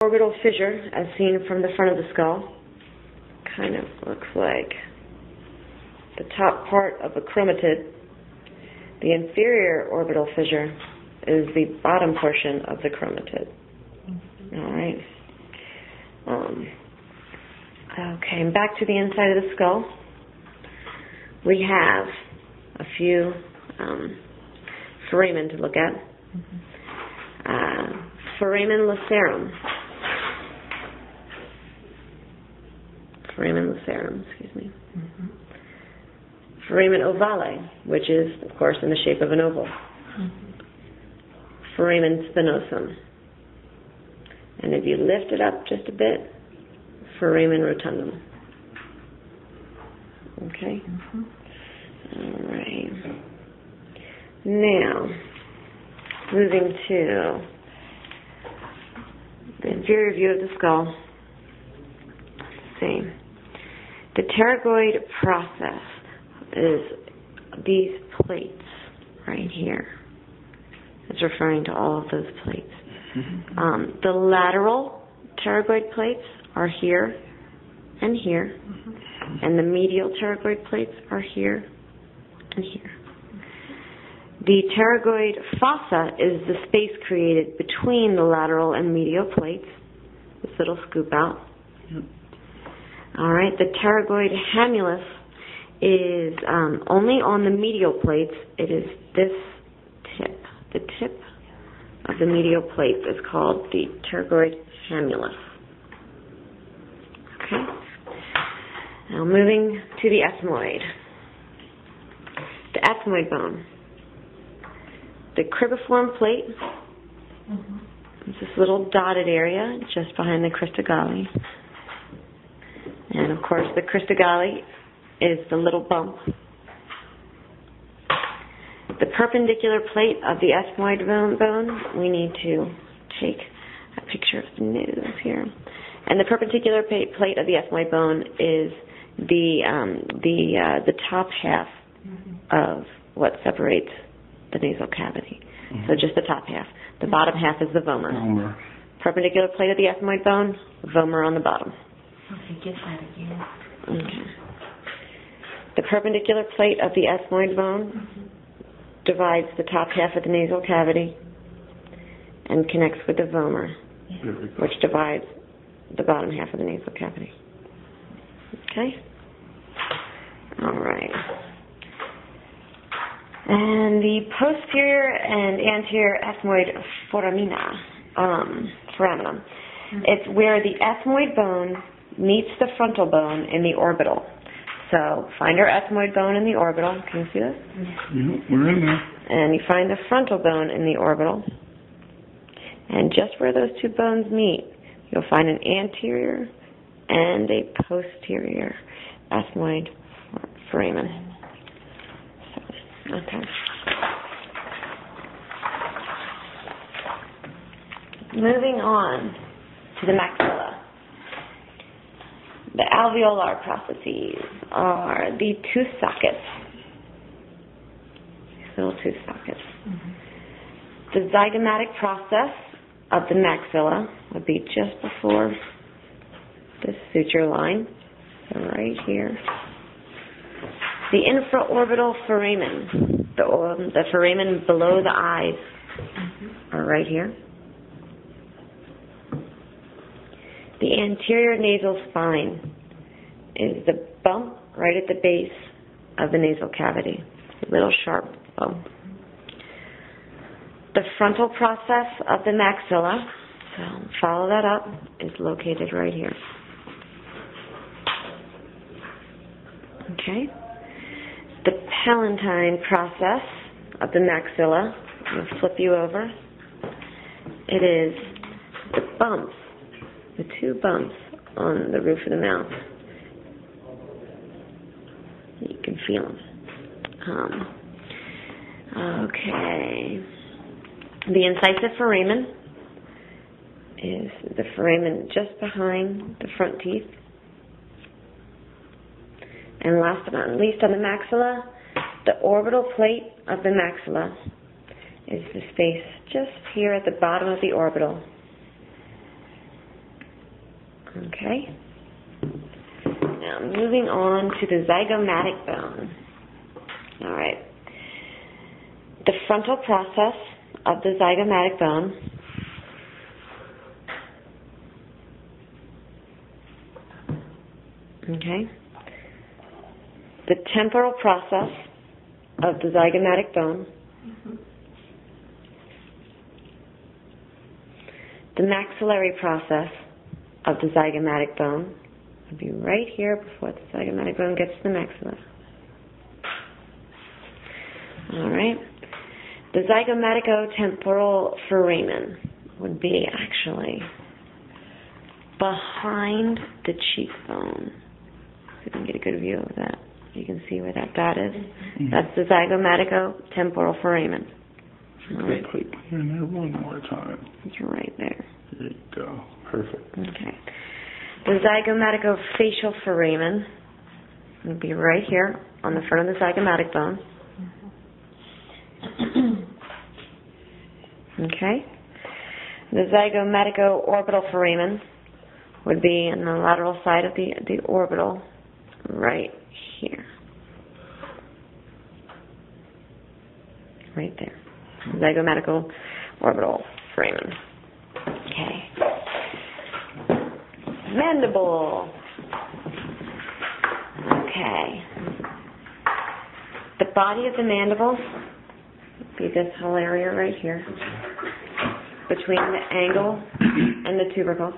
Orbital fissure, as seen from the front of the skull, kind of looks like the top part of a chromatid. The inferior orbital fissure is the bottom portion of the chromatid. All right. Okay, and back to the inside of the skull. We have a few foramen to look at. Foramen lacerum. Foramen lacerum, excuse me. Foramen ovale, which is, of course, in the shape of an oval. Foramen spinosum. And if you lift it up just a bit, foramen rotundum. Okay? All right. Now, moving to the inferior view of the skull. Let's see. The pterygoid process is these plates right here. It's referring to all of those plates. The lateral pterygoid plates are here and here, and the medial pterygoid plates are here and here. The pterygoid fossa is the space created between the lateral and medial plates, this little scoop out. All right, the pterygoid hamulus is only on the medial plates. It is this tip. The tip of the medial plate is called the pterygoid hamulus. Okay. Now moving to the ethmoid. The ethmoid bone. The cribriform plate is this little dotted area just behind the crista galli. And of course the crista galli is the little bump. The perpendicular plate of the ethmoid bone, we need to take a picture of the nose here. And the perpendicular plate of the ethmoid bone is the top half of what separates the nasal cavity. So just the top half. The bottom half is the vomer. Perpendicular plate of the ethmoid bone, vomer on the bottom. Okay, get that again. Okay. The perpendicular plate of the ethmoid bone divides the top half of the nasal cavity and connects with the vomer, which divides the bottom half of the nasal cavity. Okay? All right. And the posterior and anterior ethmoid foraminum. It's where the ethmoid bone meets the frontal bone in the orbital. So find our ethmoid bone in the orbital. Can you see this? Yeah, we're in there. And you find the frontal bone in the orbital. And just where those two bones meet, you'll find an anterior and a posterior ethmoid foramen. So, okay. Moving on to the maxilla. The alveolar processes are the tooth sockets. These little tooth sockets. The zygomatic process of the maxilla would be just before this suture line, so right here. The infraorbital foramen, the foramen below the eyes, are right here. The anterior nasal spine is the bump right at the base of the nasal cavity, a little sharp bump. The frontal process of the maxilla, so follow that up, is located right here. Okay. The palatine process of the maxilla, I'll flip you over. It is the bumps, the two bumps on the roof of the mouth. You can feel them. Okay. The incisive foramen is the foramen just behind the front teeth. And last but not least, on the maxilla, the orbital plate of the maxilla is the space just here at the bottom of the orbital Okay. Now moving on to the zygomatic bone. All right. The frontal process of the zygomatic bone okay. The temporal process of the zygomatic bone. The maxillary process of the zygomatic bone would be right here before the zygomatic bone gets to the maxilla. All right. The zygomaticotemporal foramen would be actually behind the cheekbone. So you can get a good view of that. You can see where that dot is. Mm-hmm. That's the zygomaticotemporal foramen. Right. Click here and there one more time. It's right there. There you go. Perfect. Okay. The zygomaticofacial foramen would be right here on the front of the zygomatic bone. Okay. The zygomatico-orbital foramen would be in the lateral side of the orbital, right here. Right there. Zygomatico-orbital foramen. Okay. Mandible. Okay. The body of the mandible would be this whole area right here, between the angle and the tubercle.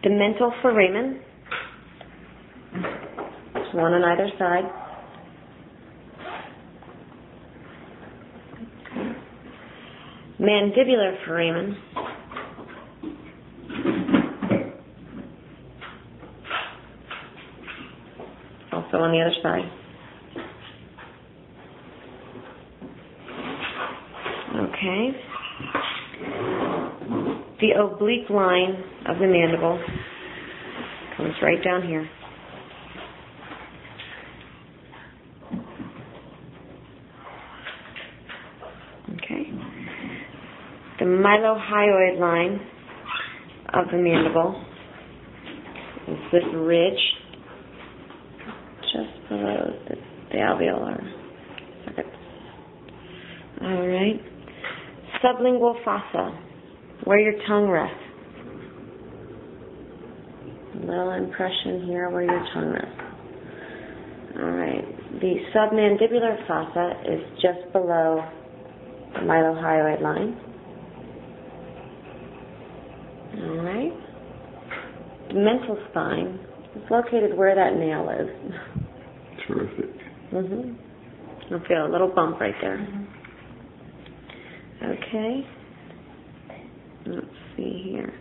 The mental foramen, there's one on either side. Mandibular foramen. Also on the other side. Okay. The oblique line of the mandible comes right down here. Okay. The mylohyoid line of the mandible is this ridge just below the alveolar circuit. All right. Sublingual fossa, where your tongue rests. A little impression here where your tongue rests. All right. The submandibular fossa is just below the mylohyoid line. All right. The mental spine is located where that nail is. Terrific. You'll feel a little bump right there. Okay. Let's see here.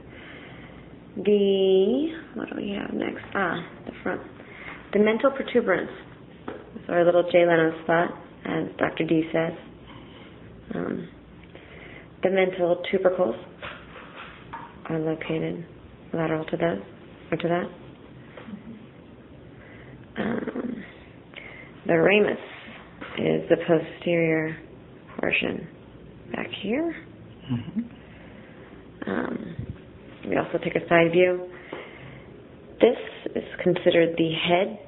What do we have next? The front. The mental protuberance. It's our little Jay Leno spot, as Dr. D says. The mental tubercles are located lateral to those, or to that. The ramus is the posterior portion back here. We also take a side view. This is considered the head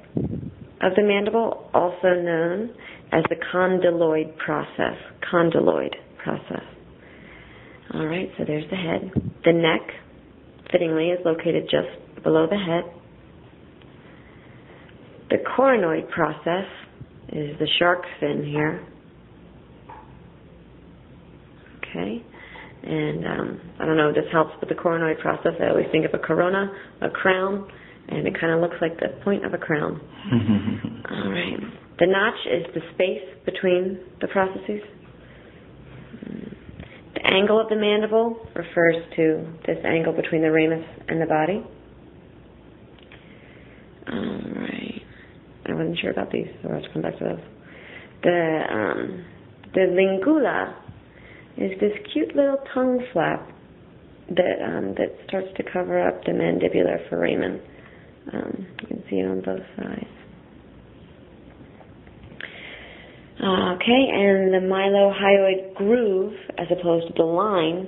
of the mandible, also known as the condyloid process. Condyloid process. All right, so there's the head. The neck, fittingly, is located just below the head. The coronoid process is the shark fin here. Okay, and I don't know if this helps with the coronoid process. I always think of a corona, a crown, and it kind of looks like the point of a crown. All right. The notch is the space between the processes. The angle of the mandible refers to this angle between the ramus and the body. All right. I wasn't sure about these, so I'll have to come back to those. The lingula is this cute little tongue flap that starts to cover up the mandibular foramen. You can see it on both sides. Okay, and the mylohyoid groove, as opposed to the line,